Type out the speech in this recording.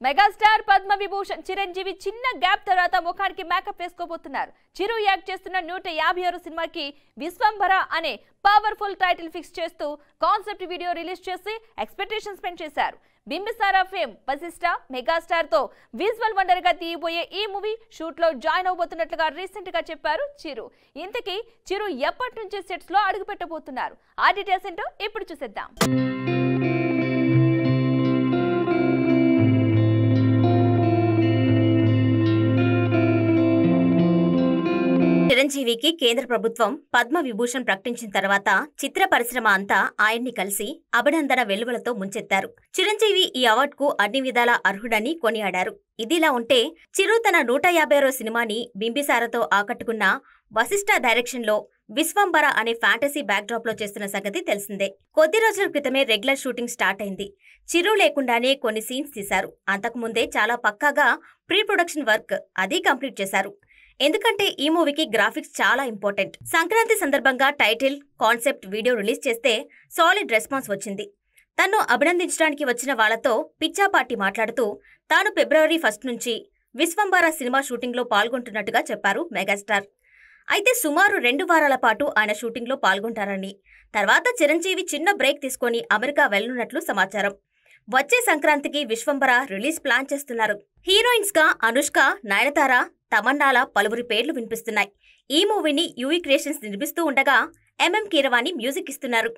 Megastar Padma Vibhushan Chiranjeevi చిన్న gap తర్వాత ముఖానికి మేకప్ వేసుకోబోతున్నారు. చిరు యాక్ట్ చేస్తున్న 156 సినిమాకి విశ్వంభర అనే పవర్ఫుల్ టైటిల్ ఫిక్స్ చేస్తూ కాన్సెప్ట్ వీడియో రిలీజ్ చేసి ఎక్స్పెక్టేషన్స్ పెంచేశారు. బింబిసారా ఫేమ్ వశిష్ఠ మెగాస్టార్ తో విజువల్ వండర్ గా తీయబోయే ఈ మూవీ షూట్ లో జాయిన్ అవబోతున్నట్లుగా రీసెంట్ గా చెప్పారు చిరు. ఇంతకీ చిరు ఎప్పటి నుంచి సెట్స్ లో అడుగు పెట్టబోతున్నారు? ఆ డీటెయిల్స్ ఏంటో ఇప్పుడు చూసేద్దాం. చిరంజీవికి కేంద్ర ప్రభుత్వం పద్మ విభూషణ్ ప్రకటించిన తర్వాత చిత్ర పరిశ్రమ అంతా ఆయన్ని కలిసి అభినందన వెల్లువలతో ముంచెత్తారు. చిరంజీవి ఈ అవార్డుకు అన్ని విధాలా అర్హుడని కొనియాడారు. ఇదిలా ఉంటే చిరు తన 156వ సినిమాని బింబిసారతో ఆకట్టుకున్న వశిష్ఠ డైరెక్షన్ లో విశ్వంభర అనే ఫ్యాంటసీ బ్యాక్డ్రాప్ లో చేస్తున్న సంగతి తెలిసిందే. కొద్ది రోజుల క్రితమే రెగ్యులర్ షూటింగ్ స్టార్ట్ అయింది. చిరు లేకుండానే కొన్ని సీన్స్ తీశారు. అంతకుముందే చాలా పక్కాగా ప్రీ ప్రొడక్షన్ వర్క్ అది కంప్లీట్ చేశారు. ఎందుకంటే ఈ మూవీకి గ్రాఫిక్స్ చాలా ఇంపార్టెంట్. సంక్రాంతి సందర్భంగా టైటిల్, కాన్సెప్ట్ వీడియో రిలీజ్ చేస్తే సాలిడ్ రెస్పాన్స్ వచ్చింది. తన్ను అభినందించడానికి వచ్చిన వాళ్లతో పిచ్చాపాటి మాట్లాడుతూ తాను ఫిబ్రవరి 1 నుంచి విశ్వంభర సినిమా షూటింగ్ లో పాల్గొంటున్నట్టుగా చెప్పారు మెగాస్టార్. అయితే సుమారు 2 వారాల పాటు ఆయన షూటింగ్ లో పాల్గొంటారని, తర్వాత చిరంజీవి చిన్న బ్రేక్ తీసుకుని అమెరికా వెళ్లనున్నట్లు సమాచారం. వచ్చే సంక్రాంతికి విశ్వంభర రిలీజ్ ప్లాన్ చేస్తున్నారు. హీరోయిన్స్ గా అనుష్క, నయనతార, తమన్నాల పలువురి పేర్లు వినిపిస్తున్నాయి. ఈ మూవీని యూవీ క్రియేషన్స్ నిర్మిస్తూ ఉండగా ఎంఎం కీరవాణి మ్యూజిక్ ఇస్తున్నారు.